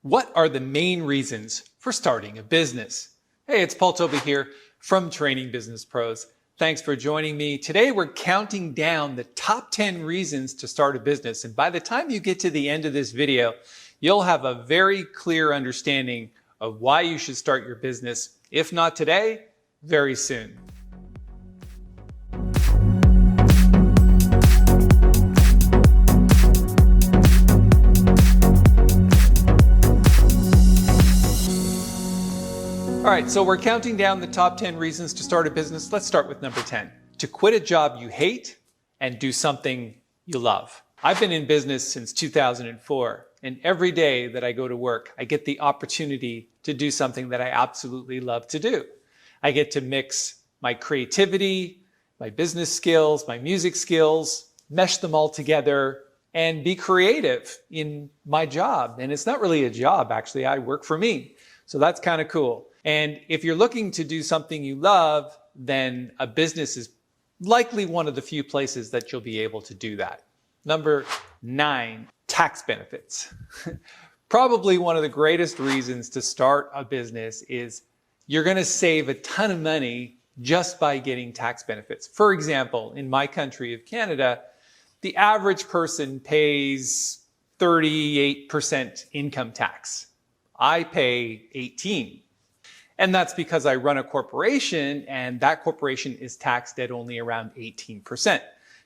What are the main reasons for starting a business? Hey, it's Tobey here from Training Business Pros. Thanks for joining me. Today we're counting down the top 10 reasons to start a business. And by the time you get to the end of this video, you'll have a very clear understanding of why you should start your business. If not today, very soon. All right, so we're counting down the top 10 reasons to start a business. Let's start with number 10. To quit a job you hate and do something you love. I've been in business since 2004, and every day that I go to work, I get the opportunity to do something that I absolutely love to do. I get to mix my creativity, my business skills, my music skills, mesh them all together, and be creative in my job. And it's not really a job, actually. I work for me. So that's kind of cool. And if you're looking to do something you love, then a business is likely one of the few places that you'll be able to do that. Number 9, tax benefits. Probably one of the greatest reasons to start a business is you're going to save a ton of money just by getting tax benefits. For example, in my country of Canada, the average person pays 38% income tax. I pay 18%. And that's because I run a corporation, and that corporation is taxed at only around 18%,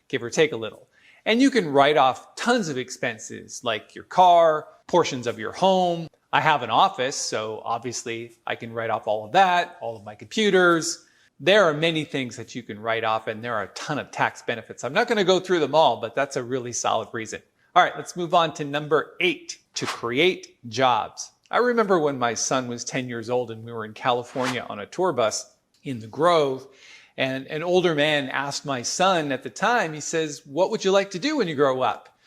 give or take a little. And you can write off tons of expenses like your car, portions of your home. I have an office, so obviously I can write off all of that, all of my computers. There are many things that you can write off, and there are a ton of tax benefits. I'm not going to go through them all, but that's a really solid reason. All right, let's move on to number 8, to create jobs. I remember when my son was 10 years old and we were in California on a tour bus in the Grove, and an older man asked my son at the time, he says, "What would you like to do when you grow up?"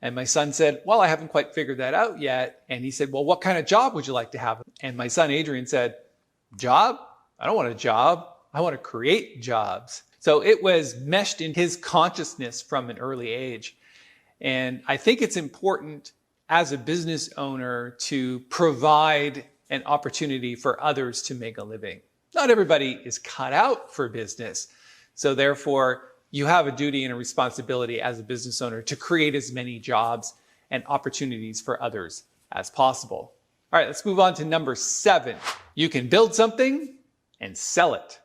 And my son said, "Well, I haven't quite figured that out yet." And he said, "Well, what kind of job would you like to have?" And my son Adrian said, "Job? I don't want a job. I want to create jobs." So it was meshed in his consciousness from an early age. And I think it's important as a business owner to provide an opportunity for others to make a living. Not everybody is cut out for business. So therefore, you have a duty and a responsibility as a business owner to create as many jobs and opportunities for others as possible. All right, let's move on to number 7. You can build something and sell it.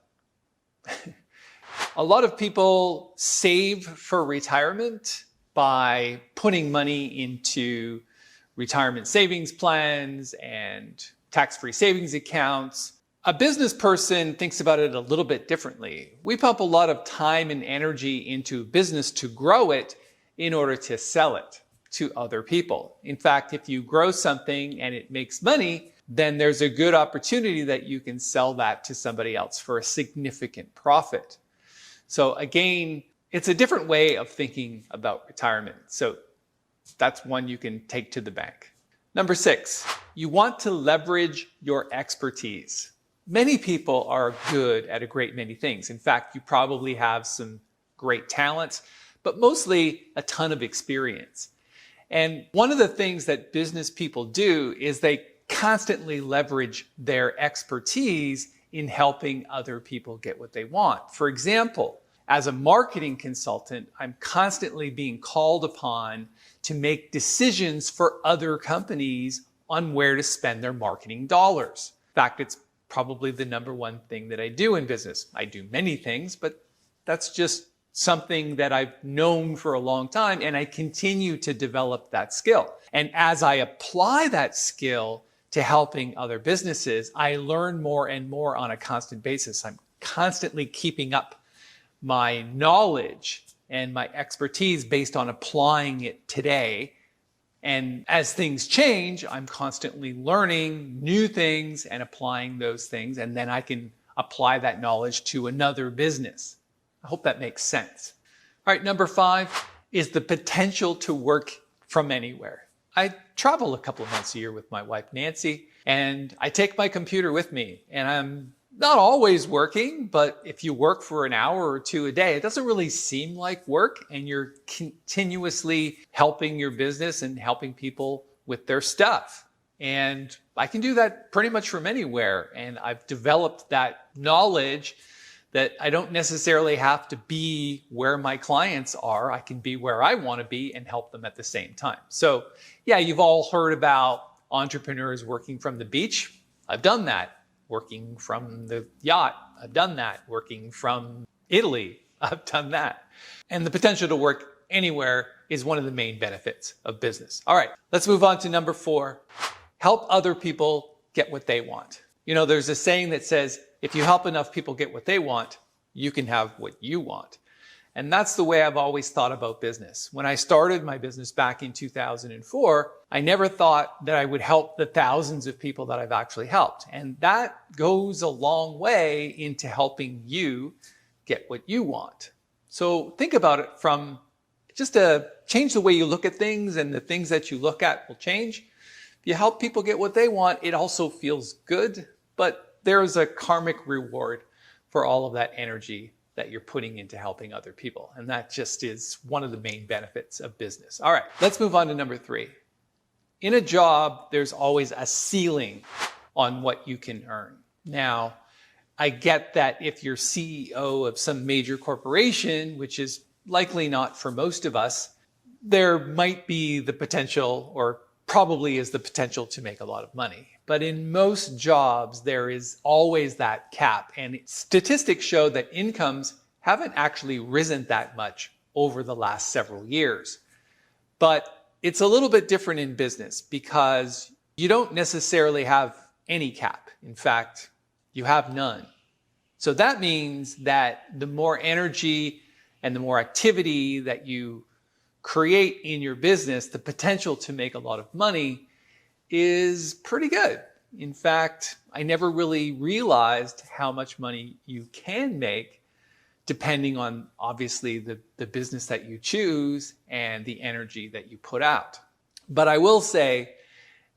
A lot of people save for retirement by putting money into retirement savings plans and tax-free savings accounts. A business person thinks about it a little bit differently. We pump a lot of time and energy into business to grow it in order to sell it to other people. In fact, if you grow something and it makes money, then there's a good opportunity that you can sell that to somebody else for a significant profit. So again, it's a different way of thinking about retirement. So that's one you can take to the bank. Number 6, you want to leverage your expertise. Many people are good at a great many things. In fact, you probably have some great talents, but mostly a ton of experience. And one of the things that business people do is they constantly leverage their expertise in helping other people get what they want. For example, as a marketing consultant, I'm constantly being called upon to make decisions for other companies on where to spend their marketing dollars. In fact, it's probably the number one thing that I do in business. I do many things, but that's just something that I've known for a long time, and I continue to develop that skill. And as I apply that skill to helping other businesses, I learn more and more on a constant basis. I'm constantly keeping up my knowledge and my expertise based on applying it today. And as things change, I'm constantly learning new things and applying those things, and then I can apply that knowledge to another business. I hope that makes sense. All right, number 5 is the potential to work from anywhere. I travel a couple of months a year with my wife, Nancy, and I take my computer with me, and I'm not always working, but if you work for an hour or 2 a day, it doesn't really seem like work, and you're continuously helping your business and helping people with their stuff. And I can do that pretty much from anywhere. And I've developed that knowledge that I don't necessarily have to be where my clients are. I can be where I want to be and help them at the same time. So yeah, you've all heard about entrepreneurs working from the beach. I've done that. Working from the yacht. I've done that. Working from Italy. I've done that. And the potential to work anywhere is one of the main benefits of business. All right, let's move on to number 4. Help other people get what they want. You know, there's a saying that says, if you help enough people get what they want, you can have what you want. And that's the way I've always thought about business. When I started my business back in 2004, I never thought that I would help the thousands of people that I've actually helped. And that goes a long way into helping you get what you want. So think about it from just to change the way you look at things, and the things that you look at will change. If you help people get what they want, it also feels good, but there's a karmic reward for all of that energy that you're putting into helping other people. And that just is one of the main benefits of business. All right, let's move on to number 3. In a job, there's always a ceiling on what you can earn. Now, I get that if you're CEO of some major corporation, which is likely not for most of us, there might be the potential, or probably is the potential, to make a lot of money. But in most jobs, there is always that cap. And statistics show that incomes haven't actually risen that much over the last several years. But it's a little bit different in business because you don't necessarily have any cap. In fact, you have none. So that means that the more energy and the more activity that you create in your business, the potential to make a lot of money is pretty good. In fact, I never really realized how much money you can make depending on, obviously, the business that you choose and the energy that you put out. But I will say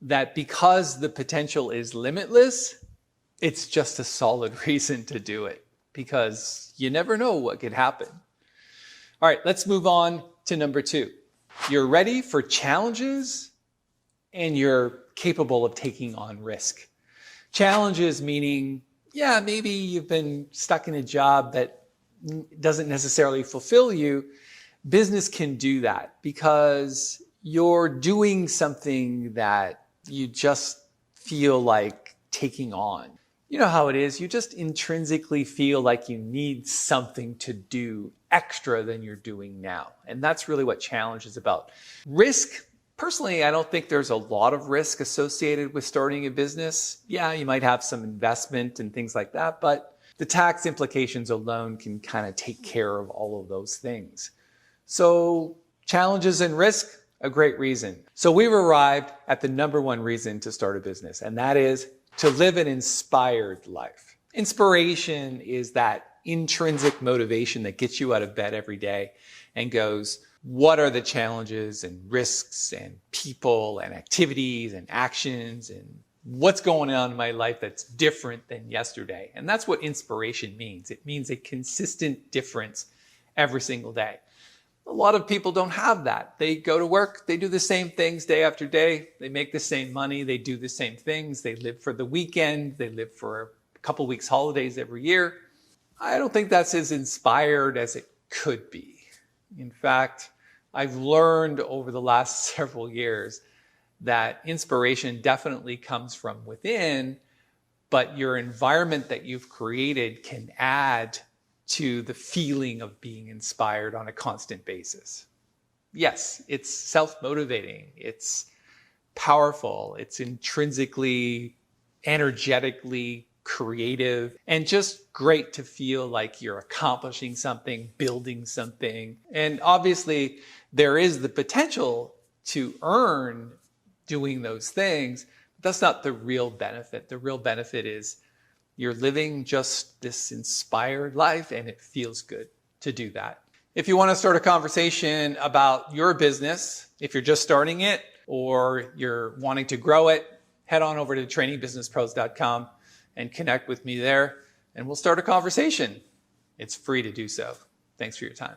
that because the potential is limitless, it's just a solid reason to do it, because you never know what could happen. All right, let's move on to number 2. You're ready for challenges and you're capable of taking on risk. Challenges meaning, yeah, maybe you've been stuck in a job that doesn't necessarily fulfill you. Business can do that because you're doing something that you just feel like taking on. You know how it is. You just intrinsically feel like you need something to do extra than you're doing now. And that's really what challenge is about. Risk, personally, I don't think there's a lot of risk associated with starting a business. Yeah, you might have some investment and things like that, but the tax implications alone can kind of take care of all of those things. So challenges and risk, a great reason. So we've arrived at the number 1 reason to start a business, and that is to live an inspired life. Inspiration is that intrinsic motivation that gets you out of bed every day and goes, what are the challenges and risks and people and activities and actions and what's going on in my life that's different than yesterday? And that's what inspiration means. It means a consistent difference every single day. A lot of people don't have that. They go to work, they do the same things day after day, they make the same money, they do the same things, they live for the weekend, they live for a couple weeks holidays every year. I don't think that's as inspired as it could be. In fact, I've learned over the last several years that inspiration definitely comes from within, but your environment that you've created can add to the feeling of being inspired on a constant basis. Yes, it's self-motivating, it's powerful, it's intrinsically, energetically creative, and just great to feel like you're accomplishing something, building something. And obviously, there is the potential to earn doing those things. But that's not the real benefit. The real benefit is you're living just this inspired life, and it feels good to do that. If you want to start a conversation about your business, if you're just starting it or you're wanting to grow it, head on over to trainingbusinesspros.com and connect with me there, and we'll start a conversation. It's free to do so. Thanks for your time.